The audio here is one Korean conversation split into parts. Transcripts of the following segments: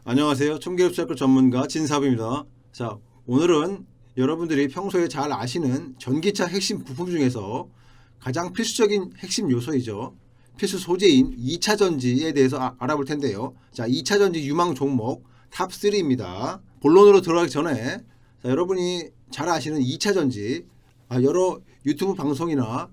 안녕하세요. 총기업체학교 전문가 진사부입니다. 자, 오늘은 여러분들이 평소에 잘 아시는 전기차 핵심 부품 중에서 가장 필수적인 핵심 요소이죠. 필수 소재인 2차 전지에 대해서 알아볼 텐데요. 자, 2차 전지 유망 종목 탑3입니다. 본론으로 들어가기 전에 자, 여러분이 잘 아시는 2차 전지 여러 유튜브 방송이나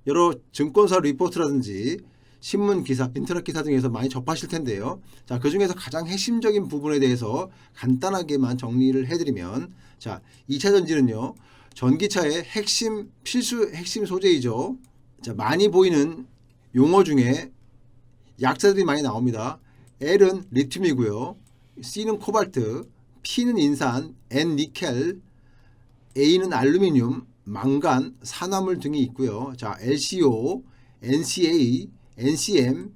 여러 증권사 리포트라든지 신문 기사, 인터넷 기사 등에서 많이 접하실 텐데요. 자, 그 중에서 가장 핵심적인 부분에 대해서 간단하게만 정리를 해드리면, 자, 2차 전지는요, 전기차의 핵심 소재이죠. 자, 많이 보이는 용어 중에 약자들이 많이 나옵니다. L은 리튬이고요. C는 코발트, P는 인산, N 니켈, A는 알루미늄, 망간, 산화물 등이 있고요. 자, LCO, NCA, NCM,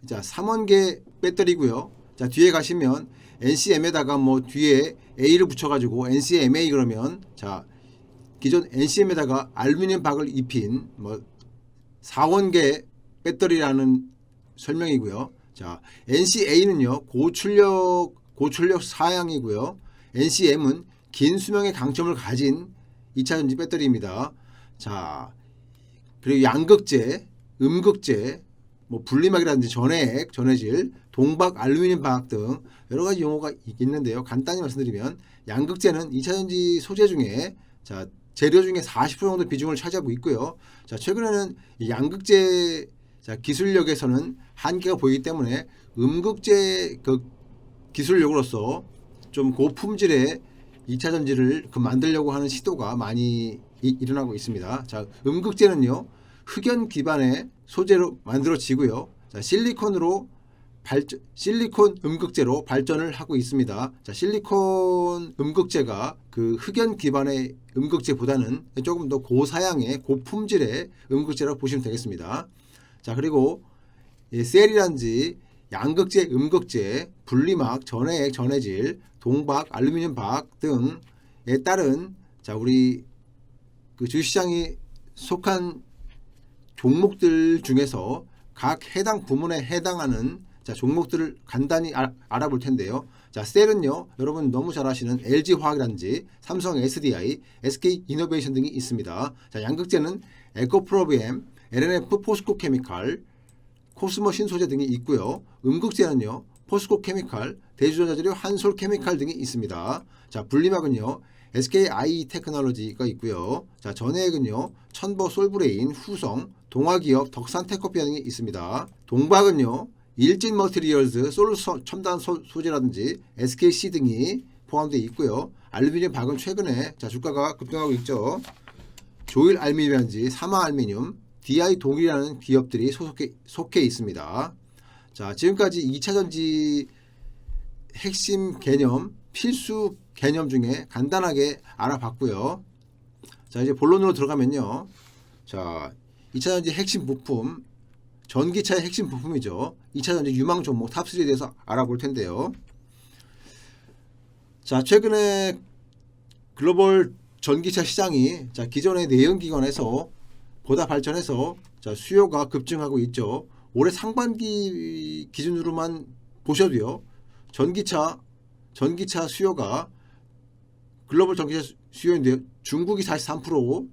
자, 3원계 배터리고요. 자, 뒤에 가시면 NCM에다가 뭐 뒤에 A를 붙여가지고 NCMA 그러면 자, 기존 NCM에다가 알루미늄 박을 입힌 뭐 4원계 배터리라는 설명이고요. 자, NCA는요 고출력 사양이고요. NCM은 긴 수명의 강점을 가진 2차 전지 배터리입니다. 자, 그리고 양극재, 음극재, 뭐 분리막이라든지 전해액, 전해질, 동박, 알루미늄 박등 여러 가지 용어가 있는데요. 간단히 말씀드리면 양극재는 2차 전지 소재 중에 자, 재료 중에 40% 정도 비중을 차지하고 있고요. 자, 최근에는 이 양극재 자, 기술력에서는 한계가 보이기 때문에 음극재 그 기술력으로서 좀 고품질의 2차 전지를 만들려고 하는 시도가 많이 일어나고 있습니다. 자, 음극재는요, 흑연 기반의 소재로 만들어지고요. 자, 실리콘 음극재로 발전을 하고 있습니다. 자, 실리콘 음극재가 그 흑연 기반의 음극재보다는 조금 더 고사양의 고품질의 음극재라고 보시면 되겠습니다. 자, 그리고 셀이란지 양극재, 음극재, 분리막, 전해액, 전해질, 동박, 알루미늄 박 등에 따른 자, 우리 그 주식시장이 속한 종목들 중에서 각 해당 부문에 해당하는 자, 종목들을 간단히 알아볼 텐데요. 자, 셀은요, 여러분 너무 잘 아시는 LG화학이라든지 삼성 SDI, SK이노베이션 등이 있습니다. 자, 양극재는 에코프로비엠, LNF 포스코케미칼, 코스모 신소재 등이 있고요. 음극재는요, 포스코케미칼, 대주전자재료 한솔케미칼 등이 있습니다. 자, 분리막은요, SKI 테크놀로지가 있고요. 자, 전해액은요, 천보 솔브레인, 후성, 동화기업, 덕산테크피아 등이 있습니다. 동박은요, 일진 머티리얼즈, 솔루션 첨단 소재라든지 SKC 등이 포함되어 있고요. 알루미늄 박은 최근에 자, 주가가 급등하고 있죠. 조일 알루미늄이라든지 사마 알루미늄, DI 동일이라는 기업들이 속해 있습니다. 자, 지금까지 2차 전지 핵심 개념, 필수 개념 중에 간단하게 알아봤고요. 자, 이제 본론으로 들어가면요. 자, 2차 전지 핵심 부품, 전기차의 핵심 부품이죠. 2차 전지 유망 종목 탑3에 대해서 알아볼 텐데요. 자, 최근에 글로벌 전기차 시장이 자, 기존의 내연기관에서 보다 발전해서 자, 수요가 급증하고 있죠. 올해 상반기 기준으로만 보셔도요. 전기차 수요가 글로벌 전기차 수요인데요. 중국이 43%,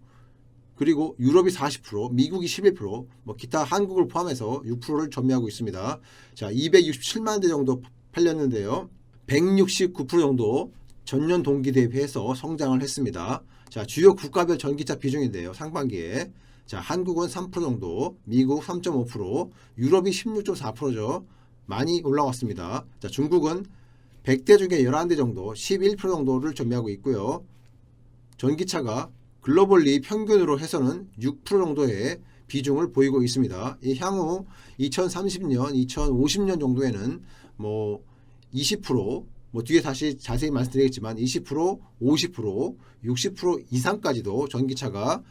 그리고 유럽이 40%, 미국이 11%, 뭐 기타 한국을 포함해서 6%를 점유하고 있습니다. 자, 267만 대 정도 팔렸는데요. 169% 정도 전년 동기 대비해서 성장을 했습니다. 자, 주요 국가별 전기차 비중인데요. 상반기에 자, 한국은 3% 정도, 미국 3.5%, 유럽이 16.4%죠. 많이 올라왔습니다. 자, 중국은 100대 중에 11대 정도, 11% 정도를 점유하고 있고요. 전기차가 글로벌리 평균으로 해서는 6% 정도의 비중을 보이고 있습니다. 이 향후 2030년, 2050년 정도에는 뭐 20%, 뭐 뒤에 다시 자세히 말씀드리겠지만 20%, 50%, 60% 이상까지도 전기차가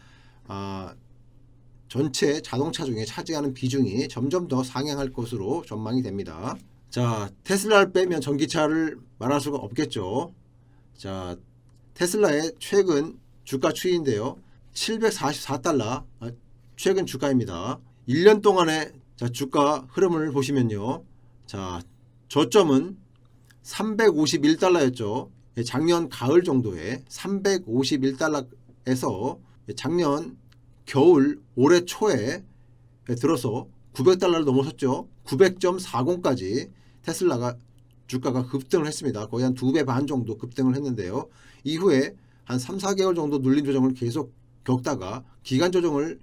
전체 자동차 중에 차지하는 비중이 점점 더 상향할 것으로 전망이 됩니다. 자, 테슬라를 빼면 전기차를 말할 수가 없겠죠. 자, 테슬라의 최근 주가 추이인데요. 744달러 최근 주가입니다. 1년 동안의 자, 주가 흐름을 보시면요. 자, 저점은 351달러였죠. 작년 가을 정도에 351달러에서 작년 겨울 올해 초에 들어서 900달러를 넘어섰죠. 900.40까지 테슬라가 주가가 급등을 했습니다. 거의 한 2배 반 정도 급등을 했는데요. 이후에 한 3, 4개월 정도 눌림 조정을 계속 겪다가 기간 조정을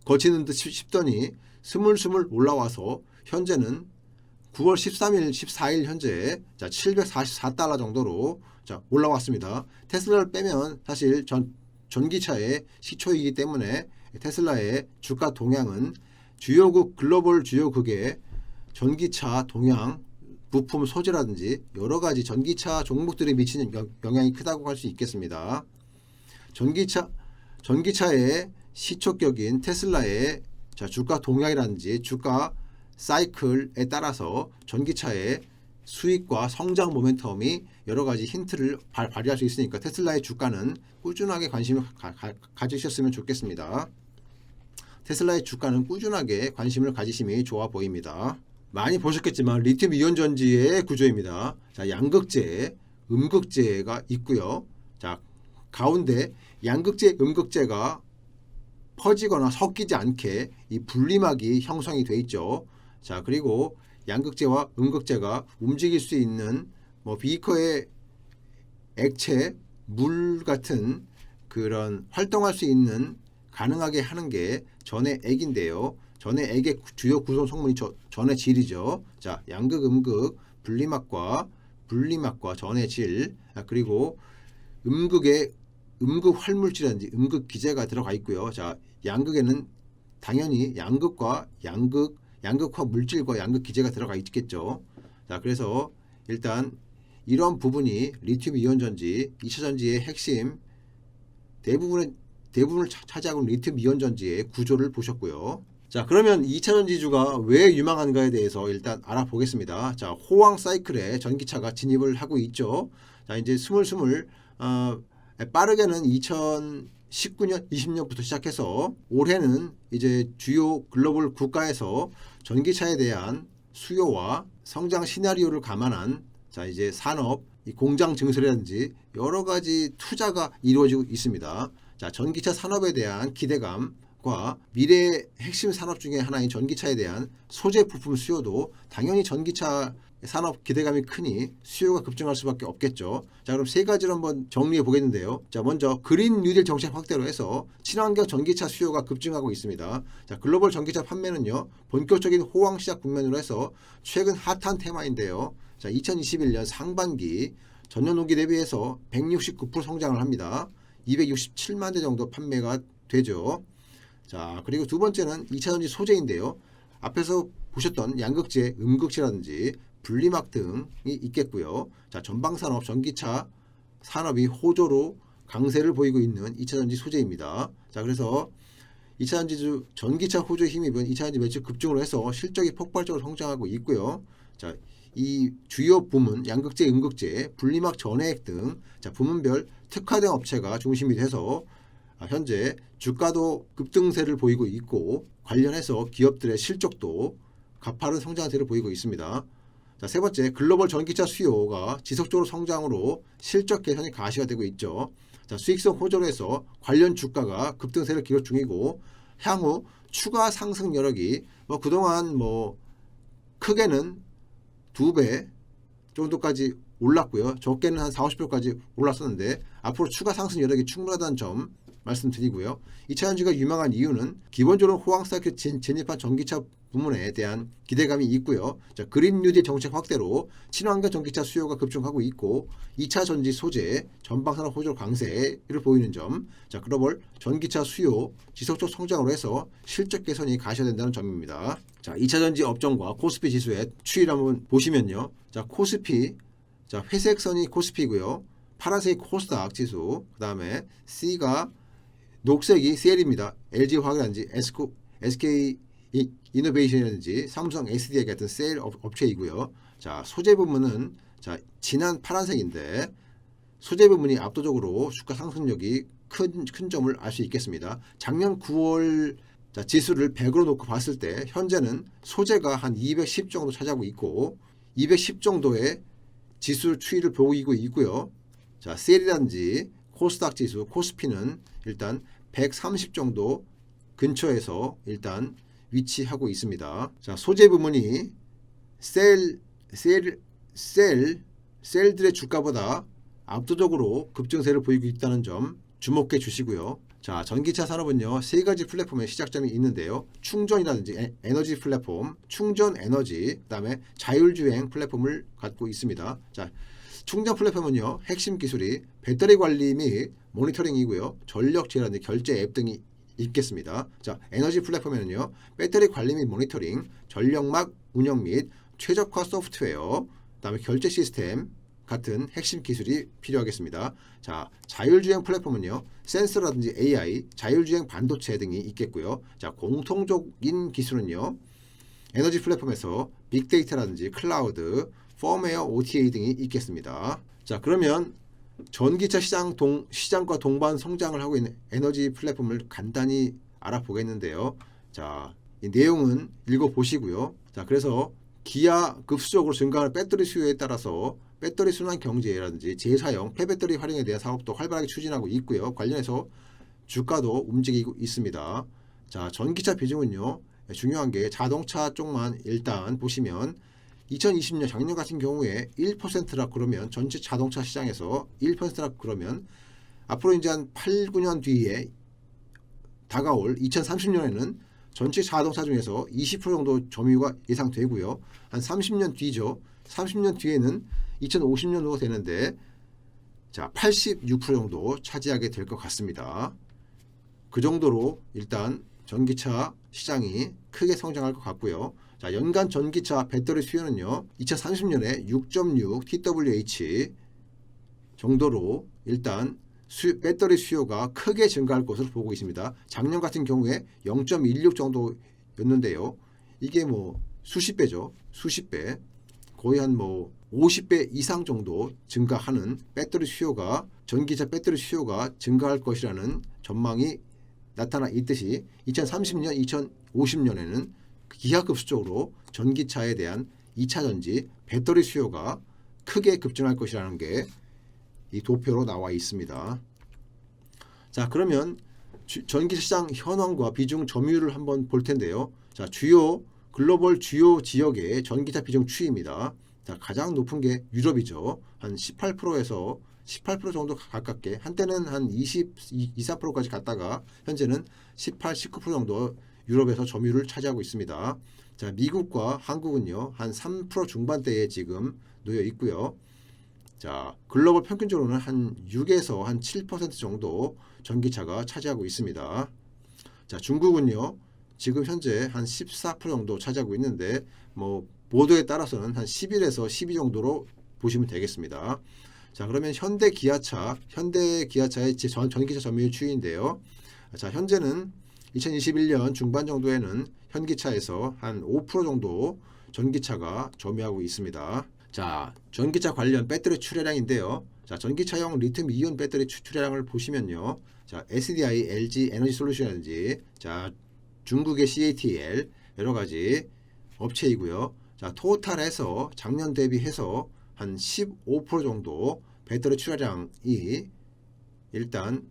거치는 듯 싶더니 스물스물 올라와서 현재는 9월 13일, 14일 현재 744달러 정도로 올라왔습니다. 테슬라를 빼면 사실 전기차의 시초이기 때문에 테슬라의 주가 동향은 주요국, 글로벌 주요국의 전기차 동향, 부품 소재라든지 여러 가지 전기차 종목들이 미치는 영향이 크다고 할 수 있겠습니다. 전기차의 시초격인 테슬라의 주가 동향이라든지 주가 사이클에 따라서 전기차의 수익과 성장 모멘텀이 여러 가지 힌트를 발휘할 수 있으니까 테슬라의 주가는 꾸준하게 관심을 가지셨으면 좋겠습니다. 테슬라의 주가는 꾸준하게 관심을 가지심이 좋아 보입니다. 많이 보셨겠지만 리튬 이온 전지의 구조입니다. 양극재, 음극재가 있고요. 가운데 양극재, 음극재가 퍼지거나 섞이지 않게 이 분리막이 형성이 되어 있죠. 그리고 양극재와 음극재가 움직일 수 있는 비커의 액체, 물 같은 그런 활동할 수 있는 가능하게 하는 게 전해 액인데요. 전해 액의 주요 구성 성분이 전해 질이죠. 양극, 음극, 분리막과 전해 질, 그리고 음극의 음극 활물질이라든지 음극 기제가 들어가 있고요. 양극에는 당연히 양극화 물질과 양극 기제가 들어가 있겠죠. 그래서 일단 이런 부분이 리튬 이온 전지, 2차 전지의 핵심 대부분을 차지하고 있는 리튬 이온 전지의 구조를 보셨고요. 그러면 2차 전지주가 왜 유망한가에 대해서 일단 알아보겠습니다. 호황 사이클에 전기차가 진입을 하고 있죠. 이제 스물스물 빠르게는 2019년, 20년부터 시작해서 올해는 이제 주요 글로벌 국가에서 전기차에 대한 수요와 성장 시나리오를 감안한 이제 산업, 공장 증설이라든지 여러 가지 투자가 이루어지고 있습니다. 전기차 산업에 대한 기대감과 미래의 핵심 산업 중에 하나인 전기차에 대한 소재 부품 수요도 당연히 전기차 산업 기대감이 크니 수요가 급증할 수밖에 없겠죠. 그럼 세 가지로 한번 정리해 보겠는데요. 먼저 그린 뉴딜 정책 확대로 해서 친환경 전기차 수요가 급증하고 있습니다. 글로벌 전기차 판매는요, 본격적인 호황 시작 국면으로 해서 최근 핫한 테마인데요. 2021년 상반기 전년 동기 대비해서 169% 성장을 합니다. 267만 대 정도 판매가 되죠. 그리고 두 번째는 2차 전지 소재인데요. 앞에서 보셨던 양극재, 음극재라든지 분리막 등이 있겠고요. 전방산업, 전기차 산업이 호조로 강세를 보이고 있는 2차 전지 소재입니다. 그래서 2차 전지주 전기차 호조 힘입은 2차 전지 매출 급증으로 해서 실적이 폭발적으로 성장하고 있고요. 이 주요 부문 양극재, 음극재, 분리막 전해액 등 부문별 특화된 업체가 중심이 돼서 현재 주가도 급등세를 보이고 있고 관련해서 기업들의 실적도 가파른 성장세를 보이고 있습니다. 세 번째, 글로벌 전기차 수요가 지속적으로 성장으로 실적 개선이 가시가 되고 있죠. 수익성 호조로 해서 관련 주가가 급등세를 기록 중이고 향후 추가 상승 여력이 그동안 크게는 2배 정도까지 올랐고요. 적게는 한 40%까지 올랐었는데 앞으로 추가 상승 여력이 충분하다는 점 말씀드리고요. 2차 전지가 유망한 이유는 기본적으로 호황 사이클 진입한 전기차 부문에 대한 기대감이 있고요. 그린 뉴딜 정책 확대로 친환경 전기차 수요가 급증하고 있고 2차 전지 소재 전방산업 호조 강세를 보이는 점, 글로벌 전기차 수요 지속적 성장으로 해서 실적 개선이 가셔야 된다는 점입니다. 2차 전지 업종과 코스피 지수의 추이를 한번 보시면요. 코스피, 회색 선이 코스피고요. 파란색이 코스닥 지수, 그 다음에 C가 녹색이 셀입니다. LG화학이라든지 SK 이노베이션이라든지 삼성 SDI 같은 셀 업체이고요. 소재 부문은 진한 파란색인데 소재 부문이 압도적으로 주가 상승력이 큰 점을 알 수 있겠습니다. 작년 9월 지수를 100으로 놓고 봤을 때 현재는 소재가 한 210 정도 차지하고 있고 210 정도의 지수 추이를 보이고 있고요. 자, 셀이라든지 코스닥 지수, 코스피는 일단 130 정도 근처에서 일단 위치하고 있습니다. 자, 소재 부문이 셀들의 주가보다 압도적으로 급증세를 보이고 있다는 점 주목해 주시고요. 자, 전기차 산업은요, 세 가지 플랫폼의 시작점이 있는데요. 충전이라든지 에너지 플랫폼, 충전 에너지, 그다음에 자율주행 플랫폼을 갖고 있습니다. 자, 충전 플랫폼은요, 핵심 기술이 배터리 관리 및 모니터링이고요. 전력 제어라든지 결제 앱 등이 있겠습니다. 자, 에너지 플랫폼에는요, 배터리 관리 및 모니터링, 전력막 운영 및 최적화 소프트웨어, 그다음에 결제 시스템 같은 핵심 기술이 필요하겠습니다. 자, 자율주행 플랫폼은요, 센서라든지 AI, 자율주행 반도체 등이 있겠고요. 자, 공통적인 기술은요, 에너지 플랫폼에서 빅데이터라든지 클라우드, 펌웨어, OTA 등이 있겠습니다. 자, 그러면 전기차 시장과 동반 성장을 하고 있는 에너지 플랫폼을 간단히 알아보겠는데요. 자, 이 내용은 읽어보시고요. 자, 그래서 기하급수적으로 증가하는 배터리 수요에 따라서 배터리 순환 경제라든지 재사용, 폐배터리 활용에 대한 사업도 활발하게 추진하고 있고요. 관련해서 주가도 움직이고 있습니다. 자, 전기차 비중은요, 중요한 게 자동차 쪽만 일단 보시면 2020년 작년 같은 경우에 1%라 그러면 전체 자동차 시장에서 1%라 그러면 앞으로 이제 한 8, 9년 뒤에 다가올 2030년에는 전체 자동차 중에서 20% 정도 점유가 예상되고요. 한 30년 뒤죠. 30년 뒤에는 2050년도가 되는데, 자, 86% 정도 차지하게 될 것 같습니다. 그 정도로 일단 전기차 시장이 크게 성장할 것 같고요. 자, 연간 전기차 배터리 수요는요, 2030년에 6.6 TWh 정도로 일단 배터리 수요가 크게 증가할 것으로 보고 있습니다. 작년 같은 경우에 0.16 정도였는데요. 이게 뭐 수십 배죠. 수십 배. 거의 한 뭐 50배 이상 정도 증가하는 배터리 수요가, 전기차 배터리 수요가 증가할 것이라는 전망이 나타나 있듯이 2030년, 2050년에는 기하급수적으로 전기차에 대한 2차 전지 배터리 수요가 크게 급증할 것이라는 게 이 도표로 나와 있습니다. 자, 그러면 전기차 시장 현황과 비중 점유율을 한번 볼 텐데요. 자, 글로벌 주요 지역의 전기차 비중 추이입니다. 자, 가장 높은 게 유럽이죠. 한 18%에서 18% 정도 가깝게, 한때는 한 24%까지 갔다가 현재는 18, 19% 정도 유럽에서 점유율을 차지하고 있습니다. 자, 미국과 한국은요, 한 3% 중반대에 지금 놓여 있고요. 자, 글로벌 평균적으로는 한 6에서 한 7% 정도 전기차가 차지하고 있습니다. 자, 중국은요, 지금 현재 한 14% 정도 차지하고 있는데, 뭐 보도에 따라서는 한 11에서 12 정도로 보시면 되겠습니다. 자, 그러면 현대기아차의 전기차 점유율 추이인데요. 자, 현재는 2021년 중반 정도에는 현기차에서 한 5% 정도 전기차가 점유하고 있습니다. 자, 전기차 관련 배터리 출하량인데요. 자, 전기차용 리튬 이온 배터리 출하량을 보시면요. 자, SDI, LG 에너지 솔루션이라든지, 자, 중국의 CATL 여러 가지 업체이고요. 자, 토탈해서 작년 대비해서 한 15% 정도 배터리 출하량이 일단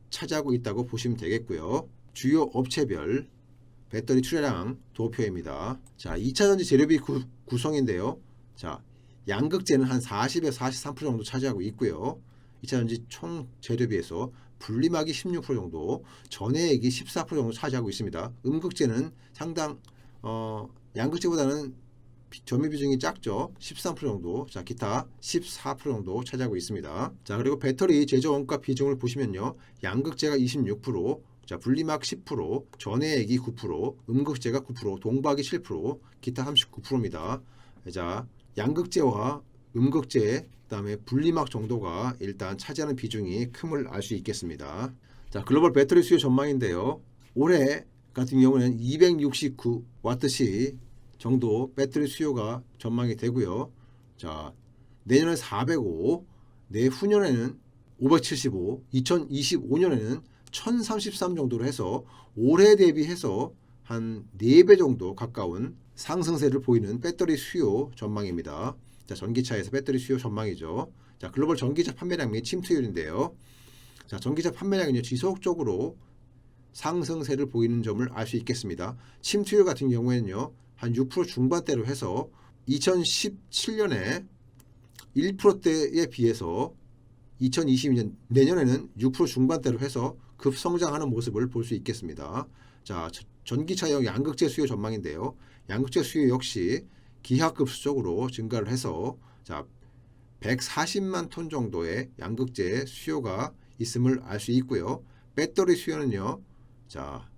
차지하고 있다고 보시면 되겠고요. 주요 업체별 배터리 출하량 도표입니다. 자, 2차 전지 재료비 구성인데요. 자, 양극재는 한 40에서 43% 정도 차지하고 있고요. 2차 전지 총 재료비에서 분리막이 16% 정도, 전해액이 14% 정도 차지하고 있습니다. 음극재는 상당 양극재보다는 점유 비중이 작죠. 13% 정도. 자, 기타 14% 정도 차지하고 있습니다. 자, 그리고 배터리 제조 원가 비중을 보시면요. 양극재가 26%, 자, 분리막 10%, 전해액이 9%, 음극재가 9%, 동박이 7%, 기타 39%입니다. 자, 양극재와 음극재, 그다음에 분리막 정도가 일단 차지하는 비중이 큼을 알 수 있겠습니다. 자, 글로벌 배터리 수요 전망인데요. 올해 같은 경우는 269와트시 정도 배터리 수요가 전망이 되고요. 자, 내년에 405, 내후년에는 575, 2025년에는 1033 정도로 해서 올해 대비해서 한 4배 정도 가까운 상승세를 보이는 배터리 수요 전망입니다. 자, 전기차에서 배터리 수요 전망이죠. 자, 글로벌 전기차 판매량 및 침투율인데요. 자, 전기차 판매량은요, 지속적으로 상승세를 보이는 점을 알 수 있겠습니다. 침투율 같은 경우에는요, 한 6% 중반대로 해서 2017년에 1%대에 비해서 2022년 내년에는 6% 중반대로 해서 급성장하는 모습을 볼 수 있겠습니다. 자, 전기차용 양극재 수요 전망인데요. 양극재 수요 역시 기하급수적으로 증가를 해서 자, 140만 톤 정도의 양극재 수요가 있음을 알 수 있고요. 배터리 수요는요, 자,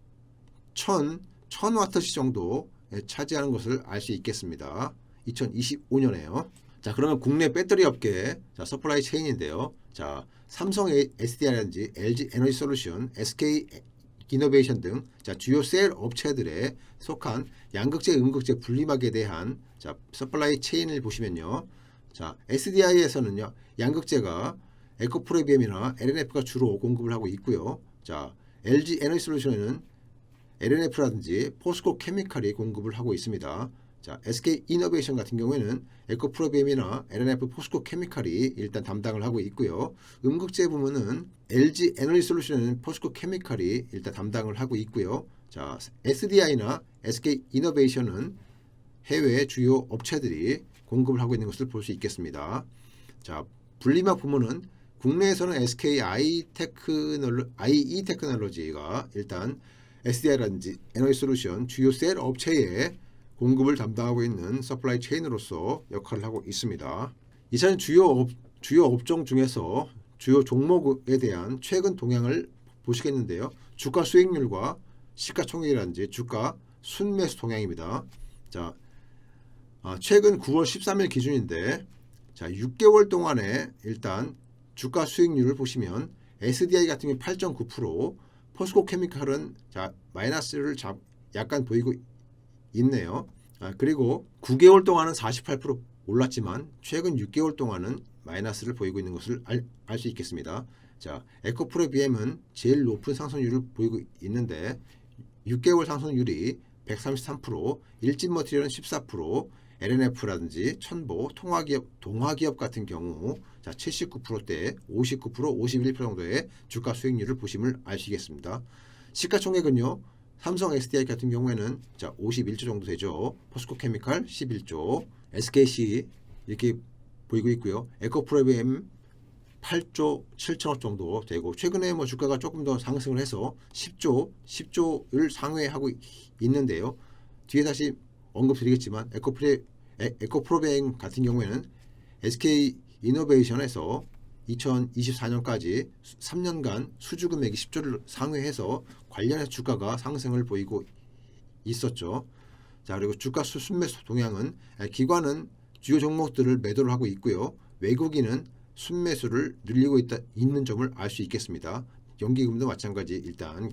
1000와트시 정도 차지하는 것을 알 수 있겠습니다. 2025년에요. 자, 그러면 국내 배터리 업계 자, 서플라이 체인인데요. 자, 삼성 SDI라든지 LG 에너지 솔루션, SK 이노베이션 등 자, 주요 셀 업체들에 속한 양극재, 음극재 분리막에 대한 자, 서플라이 체인을 보시면요. 자, SDI에서는요, 양극재가 에코프로비엠이나 LNF가 주로 공급을 하고 있고요. 자, LG 에너지 솔루션에는 LNF라든지 포스코 케미칼이 공급을 하고 있습니다. 자, SK 이노베이션 같은 경우에는 에코프로비엠이나 LNF 포스코 케미칼이 일단 담당을 하고 있고요. 음극재 부문은 LG 에너지 솔루션은 포스코 케미칼이 일단 담당을 하고 있고요. 자, SDI나 SK 이노베이션은 해외 주요 업체들이 공급을 하고 있는 것을 볼 수 있겠습니다. 자, 분리막 부문은 국내에서는 SK IE 테크놀로지가 일단 SDI라든지 에너지 솔루션 주요 셀 업체에 공급을 담당하고 있는 서플라이 체인으로서 역할을 하고 있습니다. 이차는 주요 업종 중에서 주요 종목에 대한 최근 동향을 보시겠는데요. 주가 수익률과 시가총액이라든지 주가 순매수 동향입니다. 자, 최근 9월 13일 기준인데 자, 6개월 동안에 일단 주가 수익률을 보시면 SDI 같은 경우 8.9%, 포스코 케미칼은 자, 마이너스를 약간 보이고 있네요. 그리고 9개월 동안은 48% 올랐지만 최근 6개월 동안은 마이너스를 보이고 있는 것을 알 수 있겠습니다. 자, 에코프로비엠은 제일 높은 상승률을 보이고 있는데 6개월 상승률이 133%, 일진머티리얼은 14%, LNF라든지 천보, 동화기업 같은 경우 자, 79%대, 59%, 51% 정도의 주가 수익률을 보심을 아시겠습니다. 시가총액은요. 삼성 SDI 같은 경우에는 자, 51조 정도 되죠. 포스코 케미칼 11조, SKC 이렇게 보이고 있고요. 에코프로비엠 8조 7천억 정도 되고 최근에 뭐 주가가 조금 더 상승을 해서 10조를 상회하고 있는데요. 뒤에 다시 언급드리겠지만 에코프로비엠 같은 경우에는 SK 이노베이션에서 2024년까지 3년간 수주 금액이 10조를 상회해서 관련해서 주가가 상승을 보이고 있었죠. 자, 그리고 주가 순매수 동향은 기관은 주요 종목들을 매도를 하고 있고요. 외국인은 순매수를 늘리고 있는 점을 알 수 있겠습니다. 연기금도 마찬가지 일단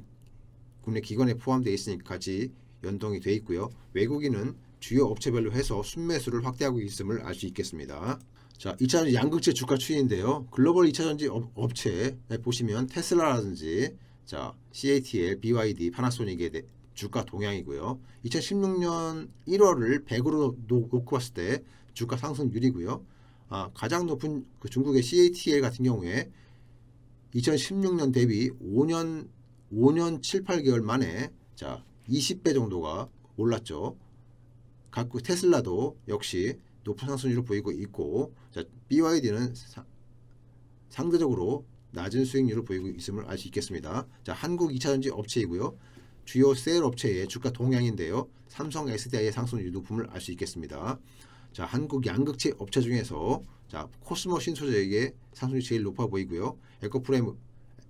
국내 기관에 포함되어 있으니까 같이 연동이 되어 있고요. 외국인은 주요 업체별로 해서 순매수를 확대하고 있음을 알 수 있겠습니다. 자, 2차전지 양극재 주가 추이인데요. 글로벌 2차전지 업체에 보시면 테슬라라든지 자, CATL, BYD, 파나소닉의 주가 동향이고요. 2016년 1월을 100으로 놓고 봤을 때 주가 상승률이고요. 가장 높은 그 중국의 CATL 같은 경우에 2016년 대비 5년 7, 8개월 만에 자, 20배 정도가 올랐죠. 각국 테슬라도 역시 높은 상승률을 보이고 있고 자, BYD는 상대적으로 낮은 수익률을 보이고 있음을 알 수 있겠습니다. 자, 한국 2차전지 업체이고요. 주요 셀 업체의 주가 동향인데요. 삼성 SDI의 상승률 높음을 알 수 있겠습니다. 자, 한국 양극재 업체 중에서 자, 코스모 신소재의 상승률이 제일 높아 보이고요.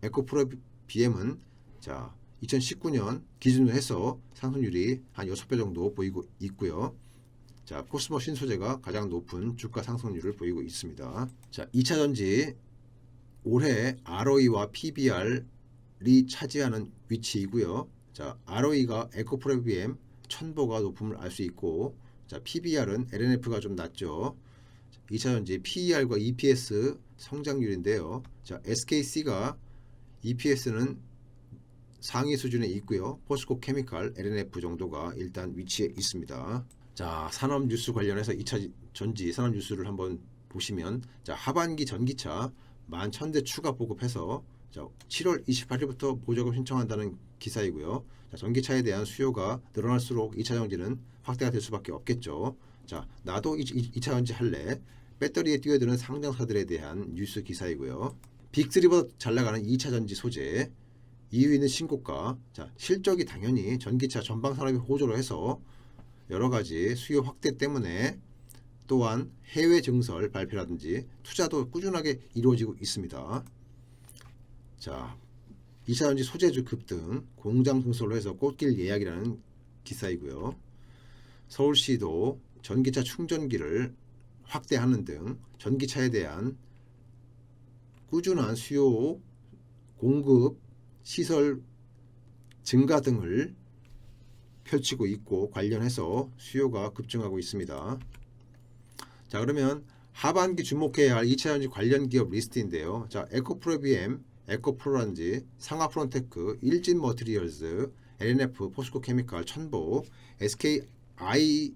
에코프로비엠은 자, 2019년 기준으로 해서 상승률이 한 6배 정도 보이고 있고요. 자, 코스모 신소재가 가장 높은 주가 상승률을 보이고 있습니다. 자, 2차전지 올해 ROE와 PBR이 차지하는 위치이고요. 자, ROE가 에코프로비엠, 천보가 높음을 알 수 있고 자, PBR은 LNF가 좀 낮죠. 2차전지 PER과 EPS 성장률인데요. 자, SKC가 EPS는 상위 수준에 있고요. 포스코 케미칼, LNF 정도가 일단 위치해 있습니다. 자, 산업 뉴스 관련해서 2차 전지 산업 뉴스를 한번 보시면, 자, 하반기 전기차 11,000대 추가 보급해서, 자, 7월 28일부터 보조금 신청한다는 기사이고요. 자, 전기차에 대한 수요가 늘어날수록 2차 전지는 확대가 될 수밖에 없겠죠. 자, 나도 2차 전지 할래. 배터리에 뛰어드는 상장사들에 대한 뉴스 기사이고요. 빅3보다 잘 나가는 2차 전지 소재, 2위는 신고가. 자, 실적이 당연히 전기차 전방 산업이 호조로 해서 여러 가지 수요 확대 때문에, 또한 해외 증설 발표라든지 투자도 꾸준하게 이루어지고 있습니다. 자, 2차 전지 소재주 급등, 공장 증설로 해서 꽃길 예약이라는 기사이고요. 서울시도 전기차 충전기를 확대하는 등 전기차에 대한 꾸준한 수요, 공급, 시설 증가 등을 펼치고 있고, 관련해서 수요가 급증하고 있습니다. 자, 그러면 하반기 주목해야 할 2차 전지 관련 기업 리스트인데요. 자, 에코프로비엠, 에코프로라든지 상하프론테크, 일진머티리얼즈, LNF, 포스코케미칼, 천보, SKIE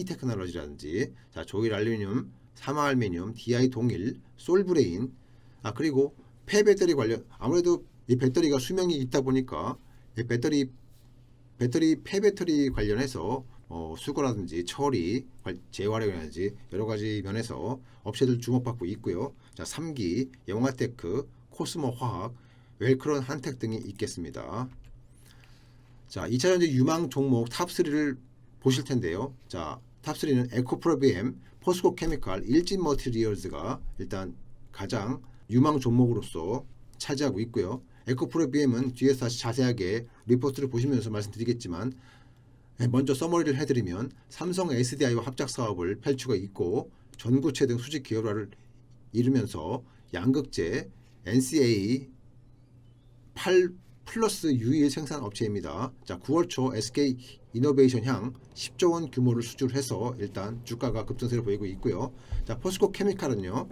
테크놀로지라든지, 자, 조일알루미늄, 사마알루미늄, DI동일, 솔브레인, 그리고 폐배터리 관련, 아무래도 이 배터리가 수명이 있다 보니까 이 폐배터리 관련해서 수거라든지 처리, 재활용이라든지 여러 가지 면에서 업체들 주목받고 있고요. 자, 3기, 영화테크, 코스모화학, 웰크론 한텍 등이 있겠습니다. 자, 2차 전지 유망 종목 탑3를 보실 텐데요. 자, 탑3는 에코프로비엠, 포스코케미칼, 일진머티리얼즈가 일단 가장 유망 종목으로서 차지하고 있고요. 에코프로비엠은 뒤에서 다시 자세하게 리포트를 보시면서 말씀드리겠지만, 먼저 서머리를 해드리면 삼성 SDI와 합작 사업을 펼치고 있고, 전구체 등 수직 기업화를 이루면서 양극재, NCA 8 플러스 유일 생산 업체입니다. 자, 9월 초 SK 이노베이션 향 10조 원 규모를 수주해서 일단 주가가 급등세를 보이고 있고요. 자, 포스코 케미칼은요,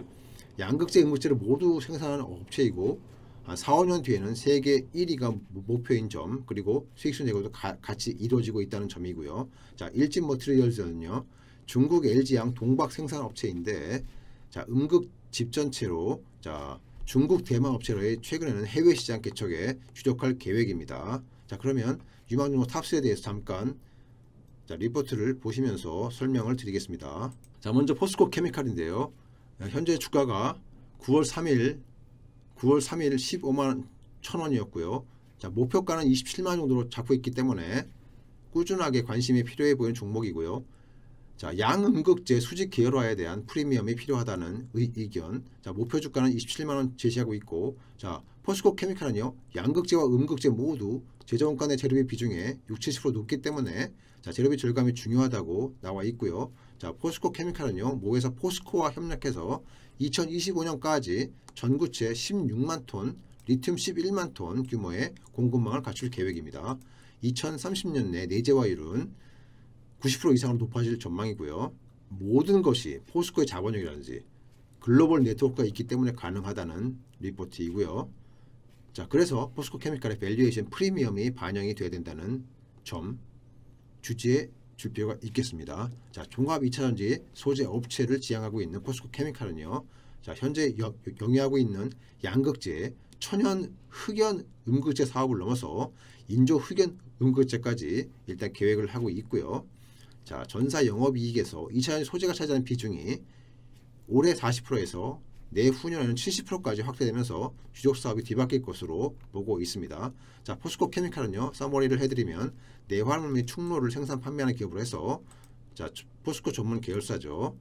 양극재, 음극재를 모두 생산하는 업체이고, 4, 5년 뒤에는 세계 1위가 목표인 점, 그리고 수익성 제고도 같이 이루어지고 있다는 점이고요. 자, 일진 머티리얼즈는요, 중국 LG양 동박 생산 업체인데, 자, 음극 집전체로, 자, 중국 대만 업체로의 최근에는 해외 시장 개척에 주력할 계획입니다. 자, 그러면 유망종목 탑스에 대해서 잠깐, 자, 리포트를 보시면서 설명을 드리겠습니다. 자, 먼저 포스코 케미칼인데요. 현재 주가가 9월 3일 15만 1,000원이었고요. 자, 목표가는 27만 정도로 잡고 있기 때문에 꾸준하게 관심이 필요해 보이는 종목이고요. 자, 양음극재 수직 계열화에 대한 프리미엄이 필요하다는 의견. 자, 목표 주가는 27만 원 제시하고 있고, 자, 포스코 케미칼은요, 양극재와 음극재 모두 제조원가 내 재료비 비중에 60-70% 높기 때문에, 자, 재료비 절감이 중요하다고 나와 있고요. 자, 포스코 케미칼은요, 모회사 포스코와 협력해서 2025년까지 전구체 16만 톤, 리튬 11만 톤 규모의 공급망을 갖출 계획입니다. 2030년 내 내재화율은 90% 이상으로 높아질 전망이고요. 모든 것이 포스코의 자본력이라든지 글로벌 네트워크가 있기 때문에 가능하다는 리포트이고요. 자, 그래서 포스코 케미칼의 밸류에이션 프리미엄이 반영이 돼야 된다는 점 주지에 줄 필요가 있겠습니다. 자, 종합 2차전지 소재 업체를 지향하고 있는 포스코 케미칼은요, 자, 현재 영위하고 있는 양극재, 천연 흑연 음극재 사업을 넘어서 인조 흑연 음극재까지 일단 계획을 하고 있고요. 자, 전사 영업이익에서 2차전지 소재가 차지하는 비중이 올해 40%에서 내후년에는 70%까지 확대되면서 주력 사업이 뒤바뀔 것으로 보고 있습니다. 자, 포스코 케미칼은요, 서머리를 해드리면 내화물 및 충로를 생산 판매하는 기업으로 해서, 자, 포스코 전문 계열사죠.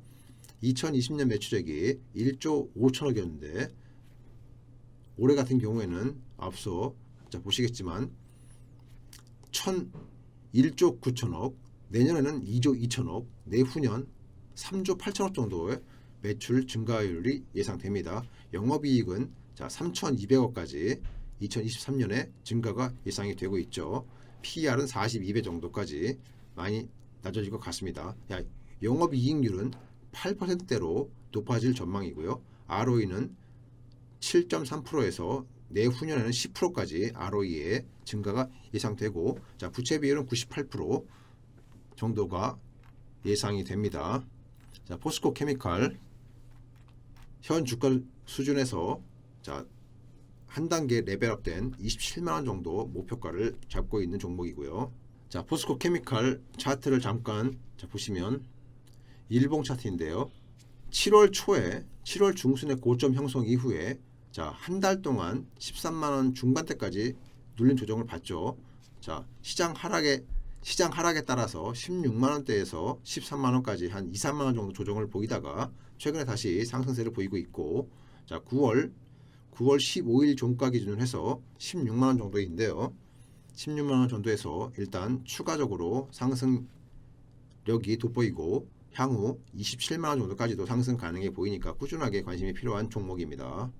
2020년 매출액이 1조 5천억이었는데 올해 같은 경우에는 앞서, 자, 보시겠지만 1조 9천억, 내년에는 2조 2천억, 내후년 3조 8천억 정도의 매출 증가율이 예상됩니다. 영업이익은, 자, 3,200억까지 2023년에 증가가 예상이 되고 있죠. PER은 42배 정도까지 많이 낮아질 것 같습니다. 영업이익률은 8%대로 높아질 전망이고요. ROE는 7.3%에서 내후년에는 10%까지 ROE의 증가가 예상되고, 자, 부채 비율은 98% 정도가 예상이 됩니다. 자, 포스코 케미칼 현 주가 수준에서 자, 한 단계 레벨업된 27만원 정도 목표가를 잡고 있는 종목이고요. 자, 포스코 케미칼 차트를 잠깐 보시면 일봉 차트인데요. 7월 초에 7월 중순에 고점 형성 이후에 자, 한 달 동안 13만원 중반대까지 눌림 조정을 받죠. 자, 시장 하락에 따라서 16만원대에서 13만원까지 한 2, 3만원 정도 조정을 보이다가 최근에 다시 상승세를 보이고 있고, 자, 9월 15일 종가 기준으로 해서 16만원 정도인데요. 16만원 정도에서 일단 추가적으로 상승력이 돋보이고 향후 27만원 정도까지도 상승 가능해 보이니까 꾸준하게 관심이 필요한 종목입니다.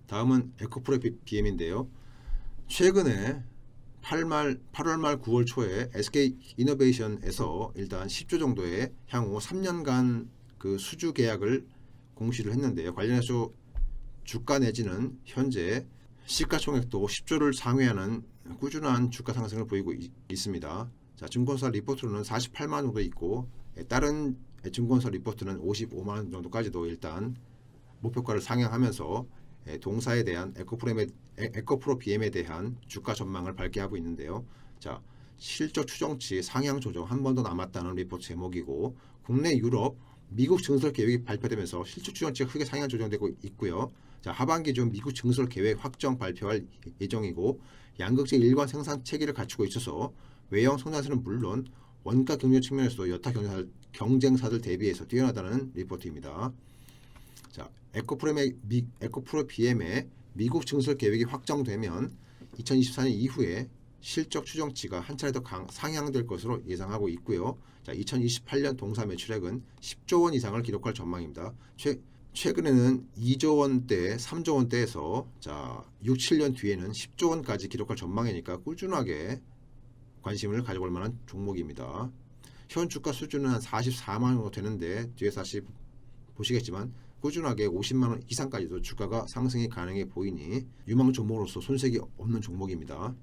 다음은 에코프로 BM인데요. 최근에 8월 말 9월 초에 SK이노베이션에서 일단 10조 정도의 향후 3년간 그 수주 계약을 공시를 했는데요. 관련해서 주가 내지는 현재 시가총액도 10조를 상회하는 꾸준한 주가 상승을 보이고 있습니다. 자, 증권사 리포트로는 48만원 정도 있고 다른 증권사 리포트는 55만원 정도까지도 일단 목표가를 상향하면서 동사에 대한 에코프로 BM에 대한 주가 전망을 밝게 있는데요. 자, 실적 추정치 상향 조정 한 번 더 남았다는 리포트 제목이고, 국내 유럽 미국 증설 계획이 발표되면서 실적 추정치가 크게 상향 조정되고 있고요. 자, 하반기 중 미국 증설 계획 확정 발표할 예정이고, 양극재 일관 생산 체계를 갖추고 있어서 외형 성장세는 물론 원가 경쟁 측면에서도 여타 경쟁사들 대비해서 뛰어나다는 리포트입니다. 자, 에코프로 BM의 미국 증설 계획이 확정되면 2024년 이후에 실적 추정치가 한 차례 더 상향될 것으로 예상하고 있고요. 자, 2028년 동사 매출액은 10조 원 이상을 기록할 전망입니다. 최근에는 2조 원대, 3조 원대에서 자, 6, 7년 뒤에는 10조 원까지 기록할 전망이니까 꾸준하게 관심을 가져볼 만한 종목입니다. 현 주가 수준은 한 44만 원 정도 되는데 뒤에서 다시 보시겠지만 꾸준하게 50만원 이상까지도 주가가 상승이 가능해 보이니 유망 종목으로서 손색이 없는 종목입니다.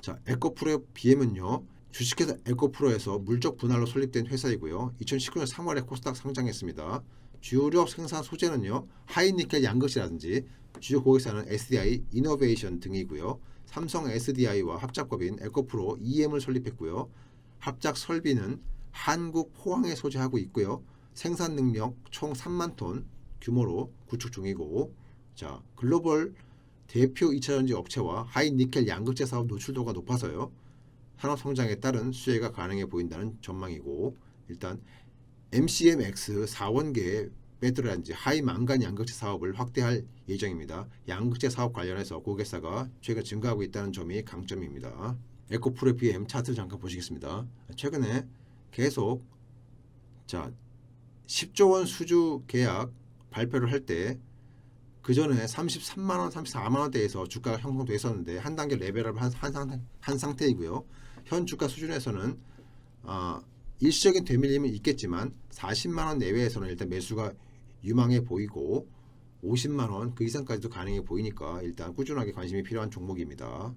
자, 에코프로 BM은요, 주식회사 에코프로에서 물적 분할로 설립된 회사이고요. 2019년 3월에 코스닥 상장했습니다. 주력 생산 소재는요, 하이니켈 양극재라든지 주요 고객사는 SDI, 이노베이션 등이고요. 삼성 SDI와 합작법인 에코프로 EM을 설립했고요. 합작 설비는 한국 포항에 소재하고 있고요. 생산 능력 총 3만 톤 규모로 구축 중이고, 자, 글로벌 대표 2차전지 업체와 하이니켈 양극재 사업 노출도가 높아서요, 산업 성장에 따른 수혜가 가능해 보인다는 전망이고, 일단 MCMX 4원계의 배터리라든지 하이 망간 양극재 사업을 확대할 예정입니다. 양극재 사업 관련해서 고객사가 최근 증가하고 있다는 점이 강점입니다. 에코프로 BM 차트를 잠깐 보시겠습니다. 최근에 계속 자, 10조 원 수주 계약 발표를 할 때 그 전에 33만원, 34만원대에서 주가가 형성돼 있었는데 한 단계 레벨업을 한 상태이고요. 현 주가 수준에서는 일시적인 되밀림은 있겠지만 40만원 내외에서는 일단 매수가 유망해 보이고 50만원 그 이상까지도 가능해 보이니까 일단 꾸준하게 관심이 필요한 종목입니다.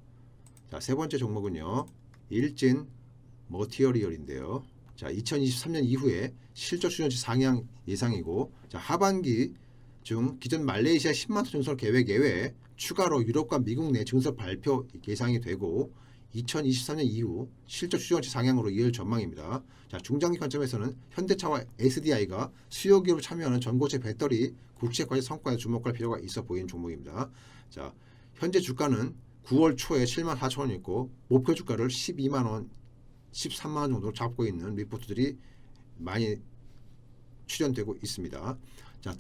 자, 세 번째 종목은요, 일진 머티리얼인데요. 자, 2023년 이후에 실적 추정치 상향 예상이고, 자, 하반기 중 기존 말레이시아 10만 톤 증설 계획 예외에 추가로 유럽과 미국 내 증설 발표 예상이 되고 2023년 이후 실적 추정치 상향으로 이을 전망입니다. 자, 중장기 관점에서는 현대차와 SDI가 수요 기업을 참여하는 전고체 배터리 국제과제 성과에 주목할 필요가 있어 보이는 종목입니다. 자, 현재 주가는 9월 초에 7만 4천 원 있고 목표 주가를 12만 원, 13만 원 정도로 잡고 있는 리포트들이 많이 출연되고 있습니다. 자,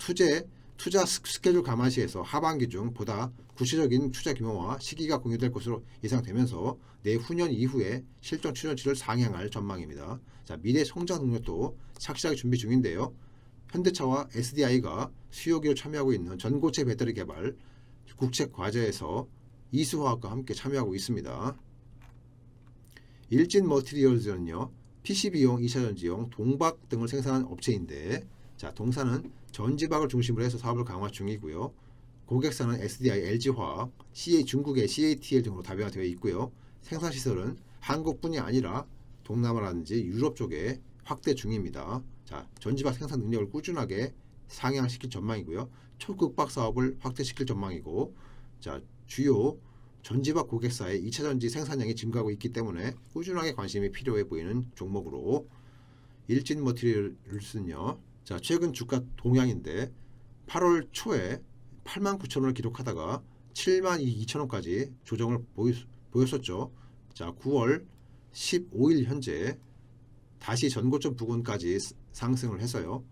투자 스케줄 감안시에서 하반기 중 보다 구체적인 투자 규모와 시기가 공유될 것으로 예상되면서 내후년 이후에 실적 추정치를 상향할 전망입니다. 자, 미래 성장 능력도 착실하게 준비 중인데요. 현대차와 SDI가 수요기로 참여하고 있는 전고체 배터리 개발 국책 과제에서 이수화학과 함께 참여하고 있습니다. 일진 머티리얼즈는요, PCB용, 2차전지용, 동박 등을 생산하는 업체인데, 자, 동사는 전지박을 중심으로 해서 사업을 강화 중이고요. 고객사는 SDI, LG화학, 중국의 CATL 등으로 다변화되어 있고요. 생산시설은 한국뿐이 아니라 동남아라든지 유럽 쪽에 확대 중입니다. 자, 전지박 생산 능력을 꾸준하게 상향시킬 전망이고요. 초극박 사업을 확대시킬 전망이고, 자, 주요 전지박 고객사의 2차 전지 생산량이 증가하고 있기 때문에 꾸준하게 관심이 필요해 보이는 종목으로, 일진 머티리얼스는요. 자, 최근 주가 동향인데 8월 초에 89,000원을 기록하다가 72,000원까지 조정을 보였었죠. 자, 9월 15일 현재 다시 전고점 부근까지 상승을 해서요.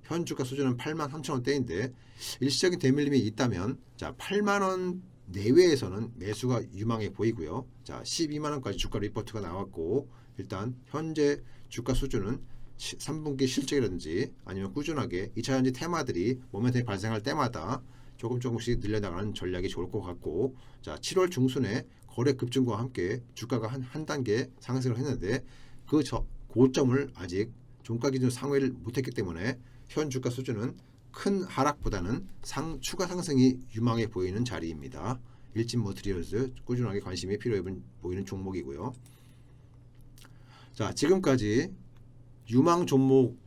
현 주가 수준은 83,000원대인데 일시적인 대밀림이 있다면, 자, 8만원 내외에서는 매수가 유망해 보이고요. 자, 12만원까지 주가 리포트가 나왔고, 일단 현재 주가 수준은 3분기 실적이라든지 아니면 꾸준하게 2차전지 테마들이 모멘텀이 발생할 때마다 조금씩 늘려나가는 전략이 좋을 것 같고, 자, 7월 중순에 거래 급증과 함께 주가가 한 단계 상승을 했는데 그 고점을 아직 종가 기준 상회를 못했기 때문에 현 주가 수준은 큰 하락보다는 추가 상승이 유망해 보이는 자리입니다. 일진 머티리얼스 꾸준하게 관심이 필요해 보이는 종목이고요. 자, 지금까지 유망 종목,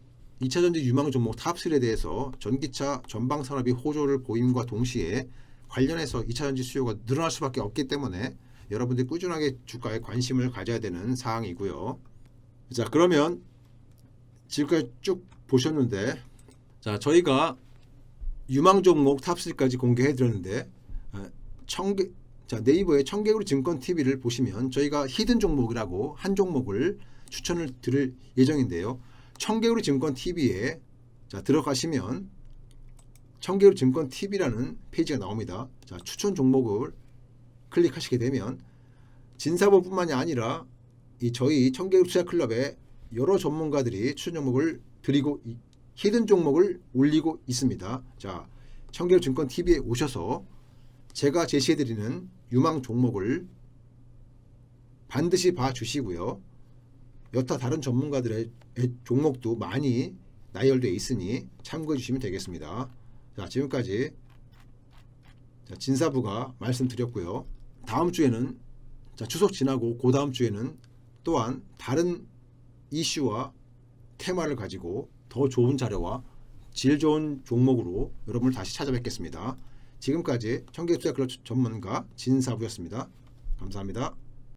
2차전지 유망 종목 탑3에 대해서 전기차 전방 산업이 호조를 보임과 동시에 관련해서 2차전지 수요가 늘어날 수밖에 없기 때문에 여러분들이 꾸준하게 주가에 관심을 가져야 되는 사항이고요. 자, 그러면 지금까지 쭉 보셨는데, 자, 저희가 유망 종목 탑3까지 공개해 드렸는데, 네이버에 청개구리 증권 TV를 보시면 저희가 히든 종목이라고 한 종목을 추천을 드릴 예정인데요. 청개구리 증권 TV에 들어가시면 청개구리 증권 TV라는 페이지가 나옵니다. 자, 추천 종목을 클릭하시게 되면 진사버뿐만이 아니라 저희 청개구리 투자클럽의 여러 전문가들이 추천 종목을 드리고 히든 종목을 올리고 있습니다. 자, 청개구리 증권 TV에 오셔서 제가 제시해드리는 유망 종목을 반드시 봐주시고요. 여타 다른 전문가들의 종목도 많이 나열되어 있으니 참고해 주시면 되겠습니다. 자, 지금까지 진사부가 말씀드렸고요. 다음 주에는 추석 지나고 그 다음 주에는 또한 다른 이슈와 테마를 가지고 더 좋은 자료와 질 좋은 종목으로 여러분을 다시 찾아뵙겠습니다. 지금까지 청개구리 투자클럽 전문가 진사부였습니다. 감사합니다.